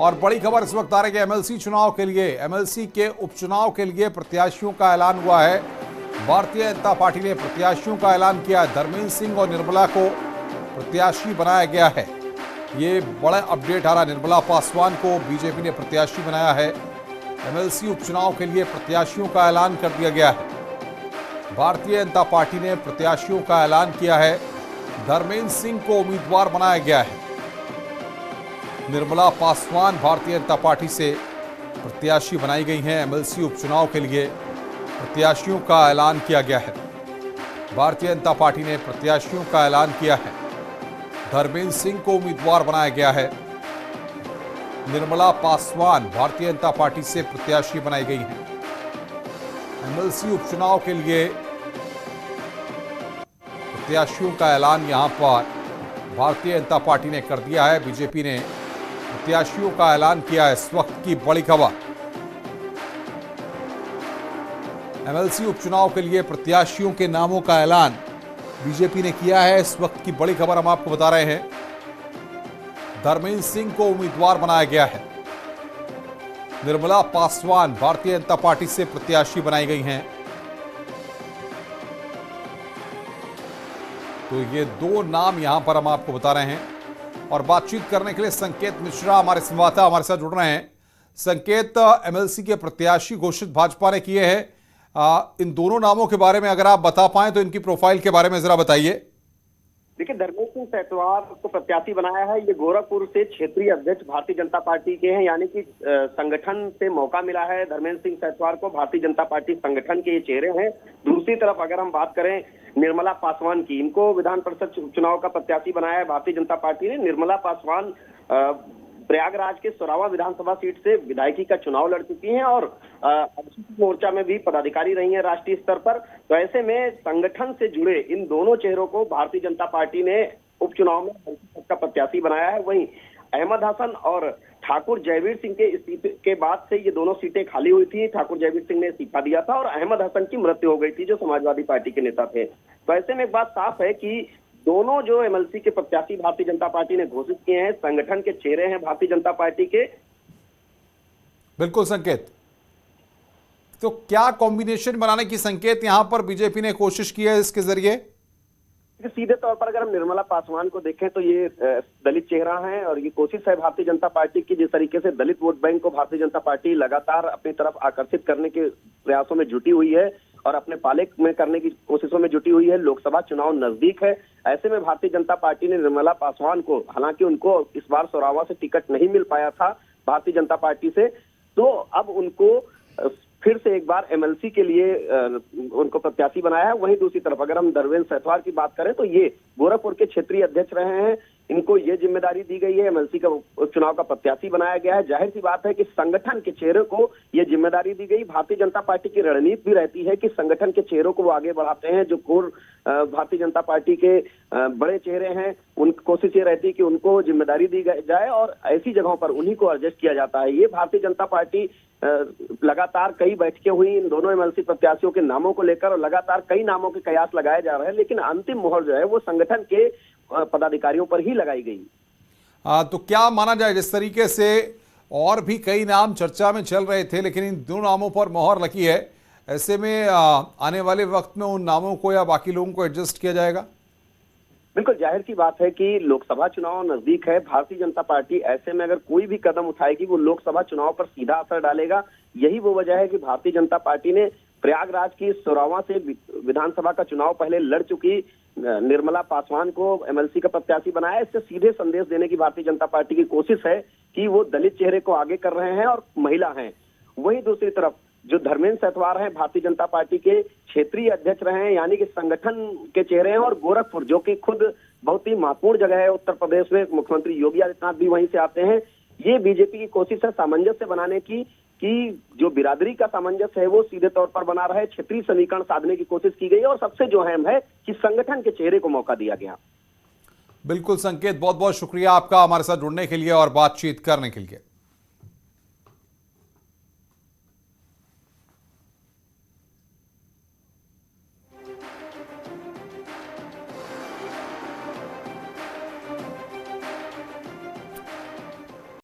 और बड़ी खबर इस वक्त आ रही है एमएलसी चुनाव के लिए। एमएलसी के उपचुनाव के लिए प्रत्याशियों का ऐलान हुआ है। भारतीय जनता पार्टी ने प्रत्याशियों का ऐलान किया है। धर्मेंद्र सिंह और निर्मला को प्रत्याशी बनाया गया है। ये बड़ा अपडेट आ रहा है। निर्मला पासवान को बीजेपी ने प्रत्याशी बनाया है। एमएलसी उपचुनाव के लिए प्रत्याशियों का ऐलान कर दिया गया है। भारतीय जनता पार्टी ने प्रत्याशियों का ऐलान किया है। धर्मेंद्र सिंह को उम्मीदवार बनाया गया है। निर्मला पासवान भारतीय जनता पार्टी से प्रत्याशी बनाई गई हैं। एमएलसी उपचुनाव के लिए प्रत्याशियों का ऐलान किया गया है। भारतीय जनता पार्टी ने प्रत्याशियों का ऐलान किया है। धर्मेंद्र सिंह को उम्मीदवार बनाया गया है। निर्मला पासवान भारतीय जनता पार्टी से प्रत्याशी बनाई गई हैं। एमएलसी उपचुनाव के लिए प्रत्याशियों का ऐलान यहां पर भारतीय जनता पार्टी ने कर दिया है। बीजेपी ने प्रत्याशियों का ऐलान किया है। इस वक्त की बड़ी खबर, एमएलसी उपचुनाव के लिए प्रत्याशियों के नामों का ऐलान बीजेपी ने किया है। इस वक्त की बड़ी खबर हम आपको बता रहे हैं। धर्मेंद्र सिंह को उम्मीदवार बनाया गया है। निर्मला पासवान भारतीय जनता पार्टी से प्रत्याशी बनाई गई हैं। तो ये दो नाम यहां पर हम आपको बता रहे हैं। और बातचीत करने के लिए संकेत मिश्रा हमारे संवाददाता हमारे साथ जुड़ रहे हैं। संकेत, एमएलसी के प्रत्याशी घोषित भाजपा ने किए हैं। इन दोनों नामों के बारे में अगर आप बता पाएं तो इनकी प्रोफाइल के बारे में जरा बताइए। देखिए, धर्मेंद्र सिंह सेतवार को प्रत्याशी बनाया है। ये गोरखपुर से क्षेत्रीय अध्यक्ष भारतीय जनता पार्टी के हैं, यानी कि संगठन से मौका मिला है धर्मेंद्र सिंह सेतवार को। भारतीय जनता पार्टी संगठन के ये चेहरे हैं। दूसरी तरफ अगर हम बात करें निर्मला पासवान की, इनको विधान परिषद चुनाव का प्रत्याशी बनाया है भारतीय जनता पार्टी ने। निर्मला पासवान प्रयागराज के सोरावा विधानसभा सीट से विधायकी का चुनाव लड़ चुकी हैं और अनुसूचित मोर्चा में भी पदाधिकारी रही हैं राष्ट्रीय स्तर पर। तो ऐसे में संगठन से जुड़े इन दोनों चेहरों को भारतीय जनता पार्टी ने उपचुनाव में का प्रत्याशी बनाया है। वहीं अहमद हसन और ठाकुर जयवीर सिंह के इस्तीफे के बाद से ये दोनों सीटें खाली हुई थी। ठाकुर जयवीर सिंह ने इस्तीफा दिया था और अहमद हसन की मृत्यु हो गई थी, जो समाजवादी पार्टी के नेता थे। तो ऐसे में एक बात साफ है कि दोनों जो एमएलसी के प्रत्याशी भारतीय जनता पार्टी ने घोषित किए हैं, संगठन के चेहरे हैं भारतीय जनता पार्टी के। बिल्कुल संकेत, तो क्या कॉम्बिनेशन बनाने की संकेत यहां पर बीजेपी ने कोशिश की है इसके जरिए? सीधे तौर पर अगर हम निर्मला पासवान को देखें तो ये दलित चेहरा है और ये कोशिश है भारतीय जनता पार्टी की। जिस तरीके से दलित वोट बैंक को भारतीय जनता पार्टी लगातार अपनी तरफ आकर्षित करने के प्रयासों में जुटी हुई है और अपने पाले में करने की कोशिशों में जुटी हुई है। लोकसभा चुनाव नजदीक है। ऐसे में भारतीय जनता पार्टी ने निर्मला पासवान को, हालांकि उनको इस बार सोरावा से टिकट नहीं मिल पाया था भारतीय जनता पार्टी से, तो अब उनको फिर से एक बार एमएलसी के लिए उनको प्रत्याशी बनाया है। वहीं दूसरी तरफ अगर हम धर्मेंद्र सेतवार की बात करें तो ये गोरखपुर के क्षेत्रीय अध्यक्ष रहे हैं। इनको ये जिम्मेदारी दी गई है, एमएलसी का चुनाव का प्रत्याशी बनाया गया है। जाहिर सी बात है कि संगठन के चेहरे को ये जिम्मेदारी दी गई। भारतीय जनता पार्टी की रणनीति भी रहती है कि संगठन के चेहरों को वो आगे बढ़ाते हैं। जो कोर भारतीय जनता पार्टी के बड़े चेहरे हैं, उनकी कोशिश ये रहती है कि उनको जिम्मेदारी दी जाए और ऐसी जगहों पर उन्हीं को एडजस्ट किया जाता है। ये भारतीय जनता पार्टी लगातार कई बैठकें हुई इन दोनों एमएलसी प्रत्याशियों के नामों को लेकर और लगातार कई नामों के कयास लगाए जा रहे हैं, लेकिन अंतिम मोहर जो है वो संगठन के पदाधिकारियों पर ही लगाई गई। तो क्या माना जाए, जिस तरीके से और भी कई नाम चर्चा में चल रहे थे लेकिन इन दो नामों पर मोहर लगी है, ऐसे में आने वाले वक्त में उन नामों को या बाकी लोगों को एडजस्ट किया जाएगा? बिल्कुल जाहिर सी बात है कि लोकसभा चुनाव नजदीक है। भारतीय जनता पार्टी ऐसे में अगर कोई भी कदम उठाएगी वो लोकसभा चुनाव पर सीधा असर डालेगा। यही वो वजह है कि भारतीय जनता पार्टी ने प्रयागराज की सोरावा से विधानसभा का चुनाव पहले लड़ चुकी निर्मला पासवान को एमएलसी का प्रत्याशी बनाया। इससे सीधे संदेश देने की भारतीय जनता पार्टी की कोशिश है कि वो दलित चेहरे को आगे कर रहे हैं और महिला हैं। वहीं दूसरी तरफ जो धर्मेंद्र सेतवार हैं, भारतीय जनता पार्टी के क्षेत्रीय अध्यक्ष रहे हैं, यानी कि संगठन के चेहरे हैं। और गोरखपुर जो कि खुद बहुत ही महत्वपूर्ण जगह है उत्तर प्रदेश में, मुख्यमंत्री योगी आदित्यनाथ भी वहीं से आते हैं। ये बीजेपी की कोशिश है सामंजस्य बनाने की, कि जो बिरादरी का सामंजस्य है वो सीधे तौर पर बना रहे। क्षेत्रीय समीकरण साधने की कोशिश की गई और सबसे जो अहम है कि संगठन के चेहरे को मौका दिया गया। बिल्कुल संकेत, बहुत बहुत शुक्रिया आपका हमारे साथ जुड़ने के लिए और बातचीत करने के लिए।